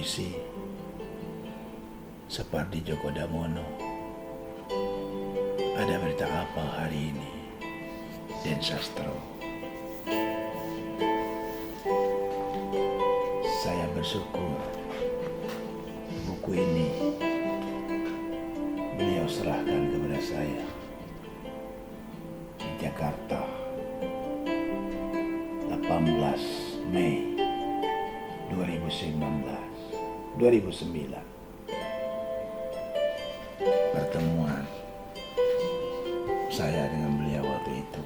puisi seperti Djoko Damono. Ada berita apa hari ini, Den Sastro? Saya bersyukur buku ini beliau serahkan kepada saya di Jakarta 18 Mei 2009. Pertemuan saya dengan beliau waktu itu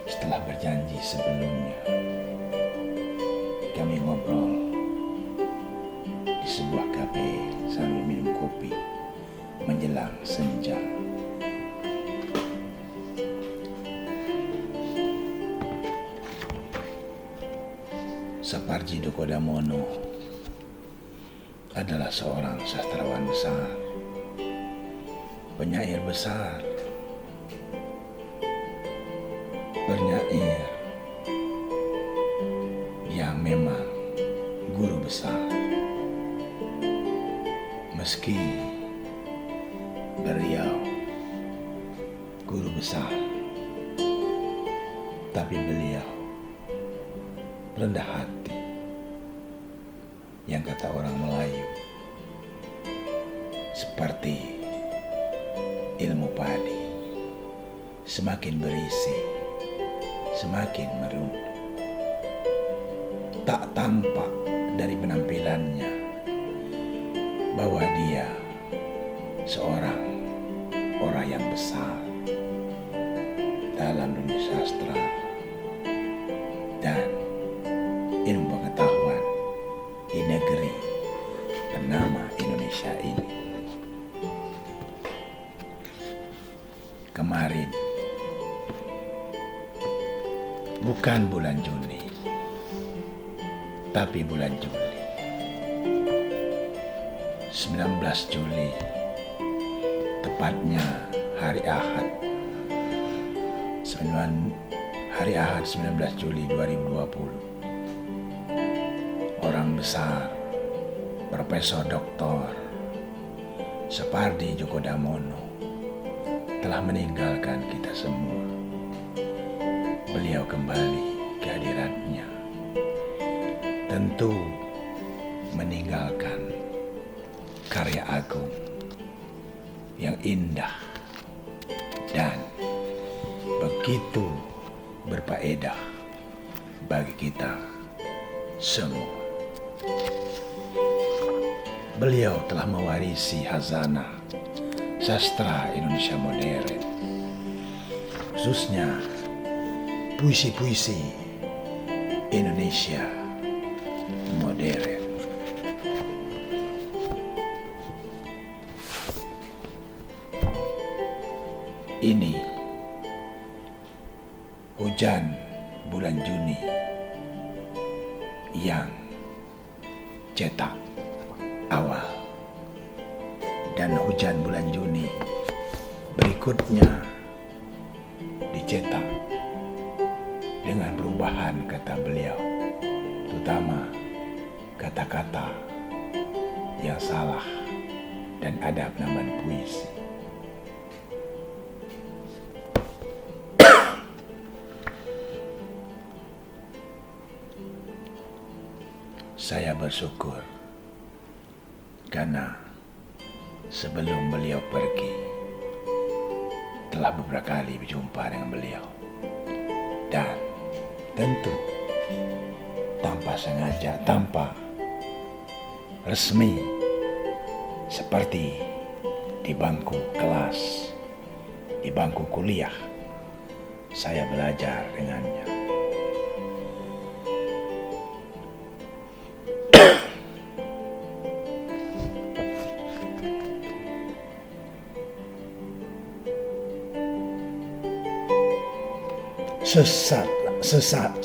setelah berjanji sebelumnya. Kami ngobrol di sebuah kafe sambil minum kopi menjelang senja. Sapardi Djoko Damono adalah seorang sastrawan besar, penyair besar, penyair yang memang guru besar. Meski beliau guru besar, tapi beliau rendah hati, yang kata orang Melayu seperti ilmu padi, semakin berisi semakin merunduk. Tak tampak dari penampilannya bahwa dia seorang orang yang besar dalam dunia sastra dan ilmu pengetahuan di negeri bernama Indonesia ini. Kemarin bukan bulan Juni, tapi bulan Juli, 19 Juli, tepatnya hari Ahad 19 Juli 2020. Orang besar, Profesor Dr. Sapardi Djoko Damono telah meninggalkan kita semua. Beliau kembali ke hadiratnya, tentu meninggalkan karya agung yang indah dan begitu berfaedah bagi kita semua. Beliau telah mewarisi khazanah sastra Indonesia modern, khususnya puisi-puisi Indonesia modern. Ini hujan bulan Juni yang cetak awal, dan hujan bulan Juni berikutnya dicetak dengan perubahan kata beliau, terutama kata-kata yang salah dan adab namanya puisi. Saya bersyukur karena sebelum beliau pergi telah beberapa kali berjumpa dengan beliau, dan tentu tanpa sengaja, tanpa resmi, seperti di bangku kelas, di bangku kuliah, saya belajar dengannya.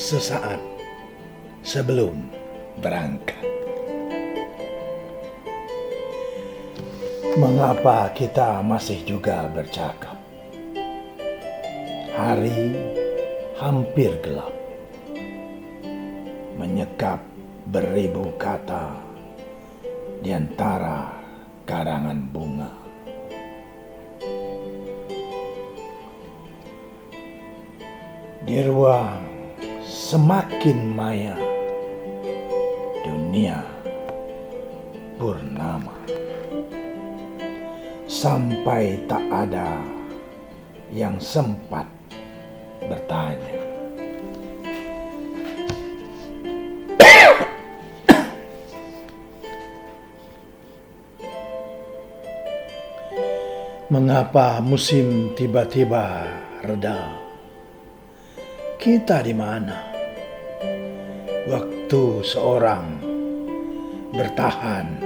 Sesaat sebelum berangkat. Mengapa kita masih juga bercakap? Hari hampir gelap, menyekap beribu kata di antara karangan bunga. Di ruang semakin maya, dunia purnama, sampai tak ada yang sempat bertanya. Mengapa musim tiba-tiba reda? Kita di mana? Waktu seorang bertahan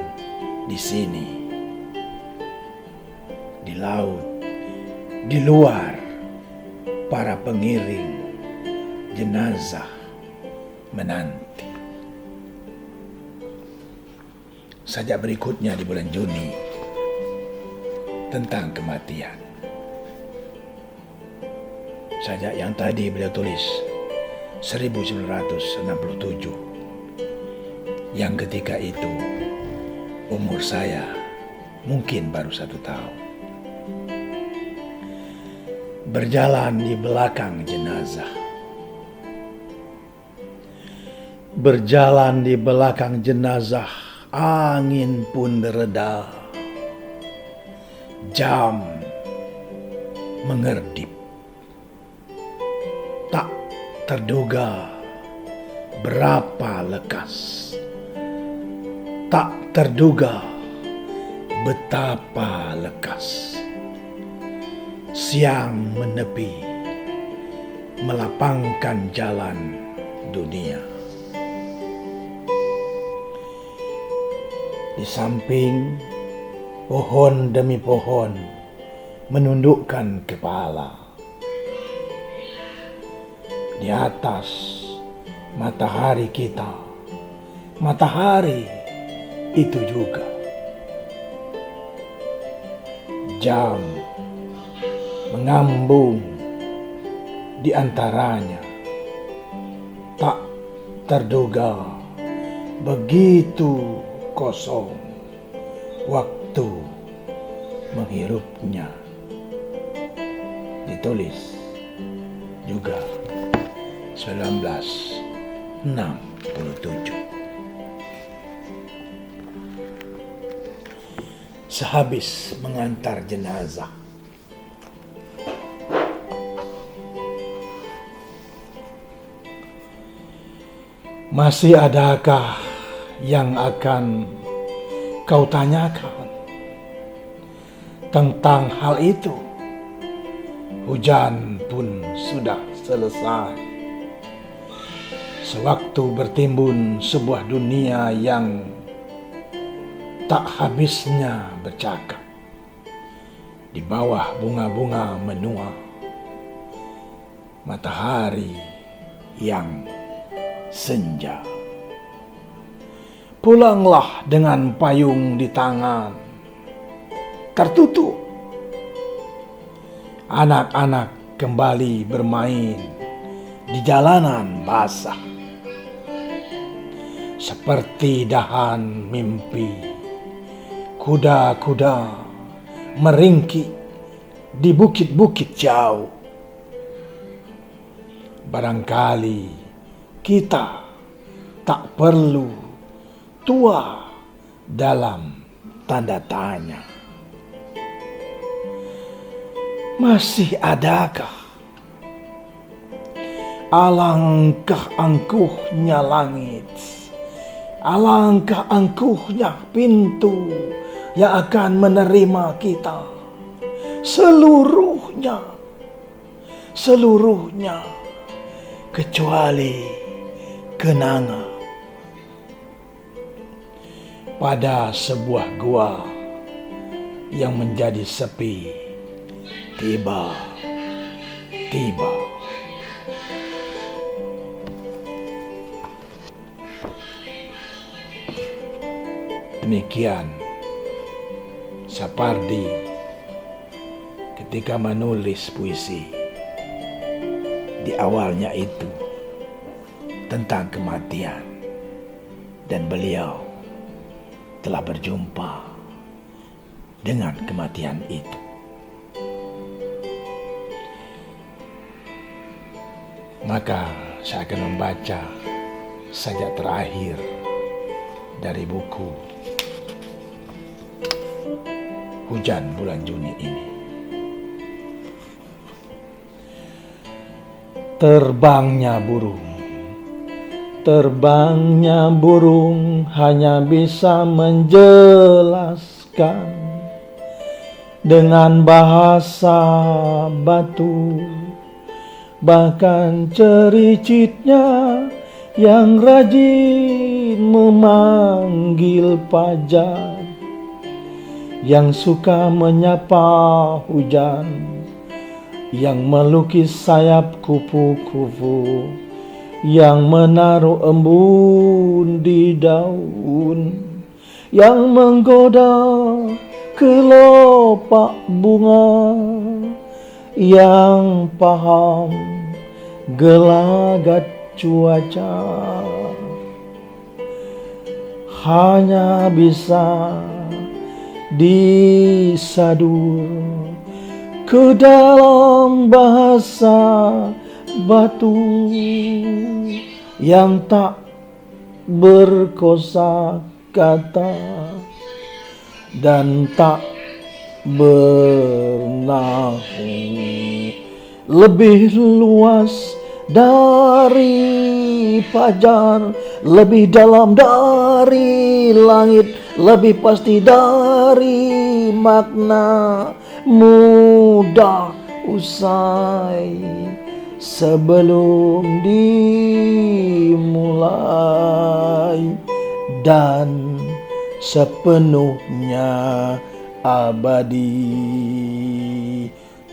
di sini, di laut, di luar, para pengiring jenazah menanti. Sajak berikutnya di bulan Juni tentang kematian. Sajak yang tadi beliau tulis 1967, yang ketika itu umur saya mungkin baru 1 tahun. Berjalan di belakang jenazah. Berjalan di belakang jenazah, angin pun reda. Jam mengerdip. Tak terduga berapa lekas. Tak terduga betapa lekas. Siang menepi, melapangkan jalan dunia. Di samping pohon demi pohon menundukkan kepala. Di atas matahari kita, matahari itu juga. Jam mengambung di antaranya. Tak terduga begitu kosong waktu menghirupnya. Ditulis juga 1967. Sehabis mengantar jenazah, masih adakah yang akan kau tanyakan tentang hal itu? Hujan pun sudah selesai. Sewaktu bertimbun sebuah dunia yang tak habisnya bercakap. Di bawah bunga-bunga menua, matahari yang senja. Pulanglah dengan payung di tangan, tertutup. Anak-anak kembali bermain di jalanan basah. Seperti dahan mimpi, kuda-kuda meringkik di bukit-bukit jauh. Barangkali kita tak perlu tua dalam tanda tanya. Masih adakah? Alangkah angkuhnya langit, alangkah angkuhnya pintu yang akan menerima kita. Seluruhnya, kecuali kenangan. Pada sebuah gua yang menjadi sepi, tiba-tiba demikian Sapardi ketika menulis puisi di awalnya itu tentang kematian, dan beliau telah berjumpa dengan kematian itu. Maka saya akan membaca sajak terakhir dari buku Hujan Bulan Juni ini. Terbangnya burung hanya bisa menjelaskan dengan bahasa batu. Bahkan cericitnya yang rajin memanggil pajar, yang suka menyapa hujan, yang melukis sayap kupu-kupu, yang menaruh embun di daun, yang menggoda kelopak bunga, yang paham gelagat cuaca, hanya bisa disadur ke dalam bahasa batu yang tak berkosa kata dan tak bernaung, lebih luas dari fajar, lebih dalam dari langit, lebih pasti dari makna, mudah usai sebelum dimulai, dan sepenuhnya abadi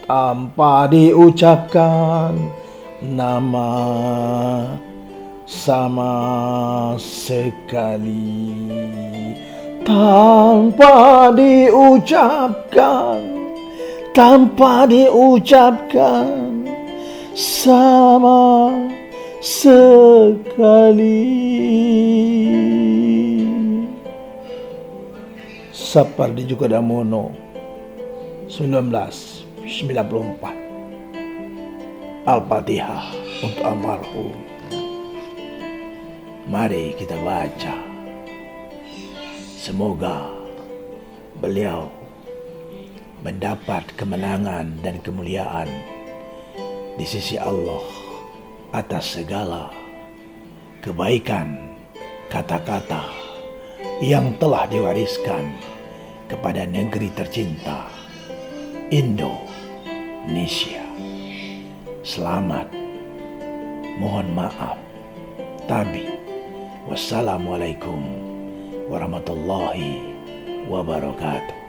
tanpa diucapkan nama sama sekali, tanpa diucapkan sama sekali. Sapardi Djoko Damono 1994. Al-Fatihah untuk almarhum. Mari kita baca. Semoga beliau mendapat kemenangan dan kemuliaan di sisi Allah atas segala kebaikan kata-kata yang telah diwariskan kepada negeri tercinta Indonesia. Selamat, mohon maaf, tabi. Wassalamualaikum warahmatullahi wabarakatuh.